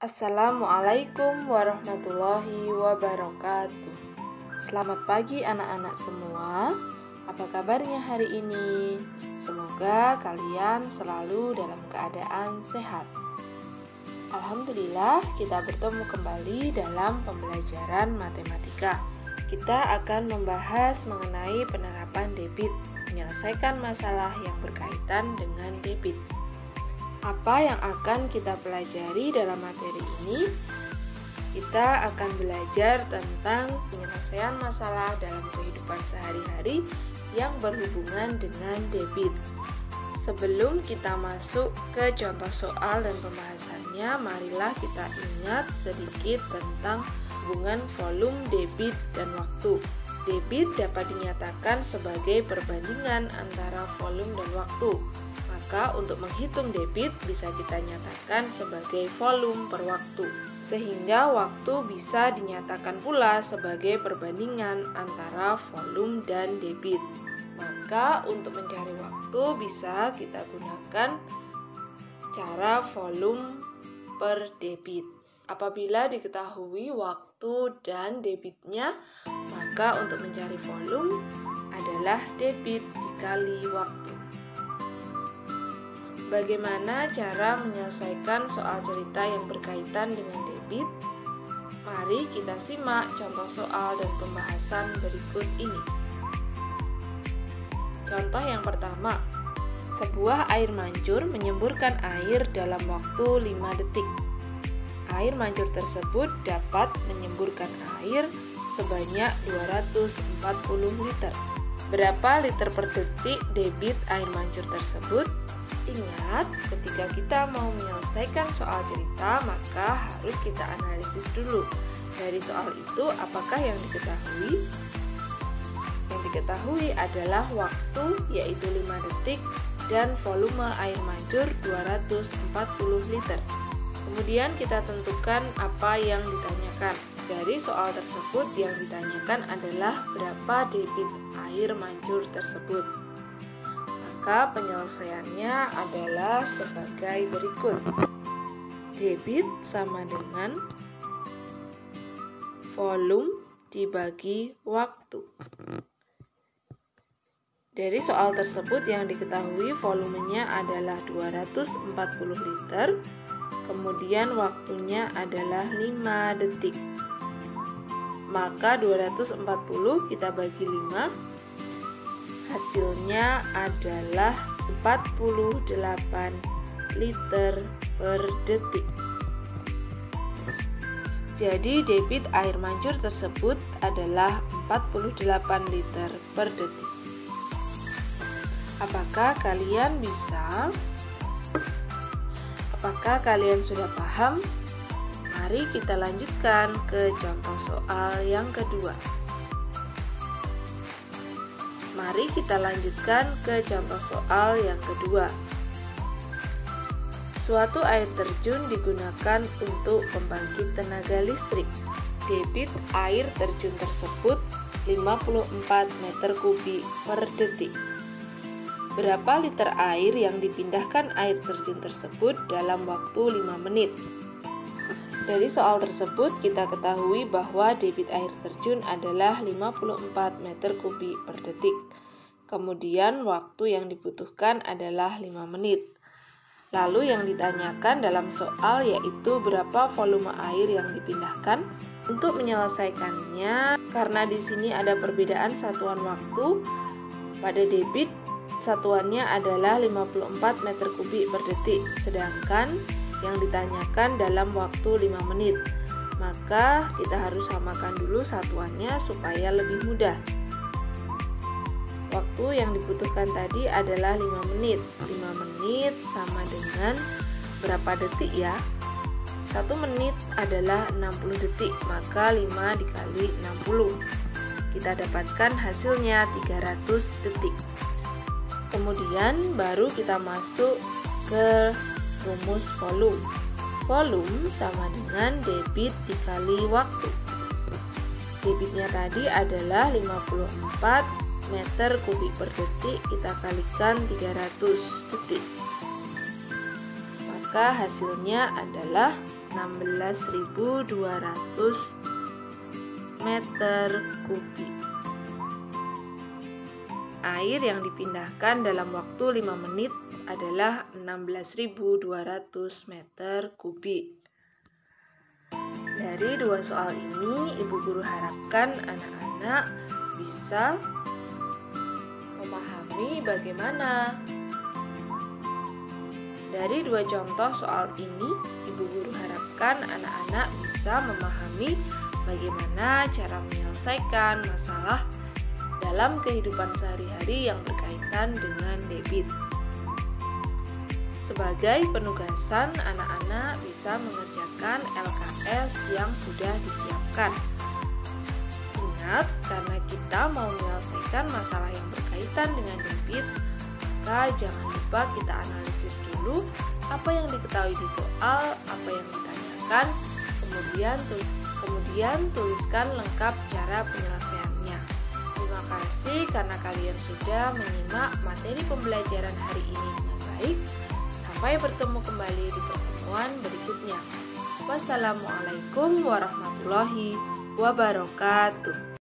Assalamualaikum warahmatullahi wabarakatuh. Selamat pagi anak-anak semua. Apa kabarnya hari ini? Semoga kalian selalu dalam keadaan sehat. Alhamdulillah, kita bertemu kembali dalam pembelajaran matematika. Kita akan membahas mengenai penerapan debit, menyelesaikan masalah yang berkaitan dengan debit. Apa yang akan kita pelajari dalam materi ini? Kita akan belajar tentang penyelesaian masalah dalam kehidupan sehari-hari yang berhubungan dengan debit. Sebelum kita masuk ke contoh soal dan pembahasannya, marilah kita ingat sedikit tentang hubungan volume, debit, dan waktu. Debit dapat dinyatakan sebagai perbandingan antara volume dan waktu. Maka untuk menghitung debit bisa kita nyatakan sebagai volume per waktu. Sehingga waktu bisa dinyatakan pula sebagai perbandingan antara volume dan debit. Maka untuk mencari waktu bisa kita gunakan cara volume per debit. Apabila diketahui waktu dan debitnya, maka untuk mencari volume adalah debit dikali waktu. Bagaimana cara menyelesaikan soal cerita yang berkaitan dengan debit? Mari kita simak contoh soal dan pembahasan berikut ini. Contoh yang pertama, sebuah air mancur menyemburkan air dalam waktu 5 detik. Air mancur tersebut dapat menyemburkan air sebanyak 240 liter. Berapa liter per detik debit air mancur tersebut? Ingat, ketika kita mau menyelesaikan soal cerita, maka harus kita analisis dulu. Dari soal itu, apakah yang diketahui? Yang diketahui adalah waktu, yaitu 5 detik, dan volume air mancur 240 liter. Kemudian kita tentukan apa yang ditanyakan. Dari soal tersebut yang ditanyakan adalah berapa debit air mancur tersebut. Maka penyelesaiannya adalah sebagai berikut. Debit sama dengan volume dibagi waktu. Dari soal tersebut yang diketahui volumenya adalah 240 liter, kemudian waktunya adalah 5 detik. Maka 240 kita bagi 5, hasilnya adalah 48 liter per detik. Jadi debit air mancur tersebut adalah 48 liter per detik. Apakah kalian sudah paham? Mari kita lanjutkan ke contoh soal yang kedua. Mari kita lanjutkan ke contoh soal yang kedua. Suatu air terjun digunakan untuk pembangkit tenaga listrik. Debit air terjun tersebut 54 meter kubik per detik. Berapa liter air yang dipindahkan air terjun tersebut dalam waktu 5 menit? Dari soal tersebut kita ketahui bahwa debit air terjun adalah 54 meter kubik per detik. Kemudian waktu yang dibutuhkan adalah 5 menit. Lalu yang ditanyakan dalam soal yaitu berapa volume air yang dipindahkan. Untuk menyelesaikannya, karena di sini ada perbedaan satuan waktu, pada debit satuannya adalah 54 meter kubik per detik, sedangkan yang ditanyakan dalam waktu 5 menit. Maka kita harus samakan dulu satuannya supaya lebih mudah. Waktu yang dibutuhkan tadi adalah 5 menit. 5 menit sama dengan berapa detik ya? 1 menit adalah 60 detik, maka 5 dikali 60. Kita dapatkan hasilnya 300 detik. Kemudian baru kita masuk ke rumus volume. Volume sama dengan debit dikali waktu. Debitnya tadi adalah 54 meter kubik per detik, kita kalikan 300 detik. Maka hasilnya adalah 16.200 meter kubik. Air yang dipindahkan dalam waktu 5 menit adalah 16.200 meter kubik. Dari dua soal ini, Ibu Guru harapkan anak-anak bisa memahami bagaimana. Dari dua contoh soal ini, Ibu Guru harapkan anak-anak bisa memahami bagaimana cara menyelesaikan masalah dalam kehidupan sehari-hari yang berkaitan dengan debit. Sebagai penugasan, anak-anak bisa mengerjakan LKS yang sudah disiapkan. Ingat, karena kita mau menyelesaikan masalah yang berkaitan dengan debit, maka jangan lupa kita analisis dulu apa yang diketahui di soal, apa yang ditanyakan, kemudian tuliskan lengkap cara penyelesaiannya. Terima kasih karena kalian sudah menyimak materi pembelajaran hari ini dengan baik. Sampai bertemu kembali di pertemuan berikutnya. Wassalamualaikum warahmatullahi wabarakatuh.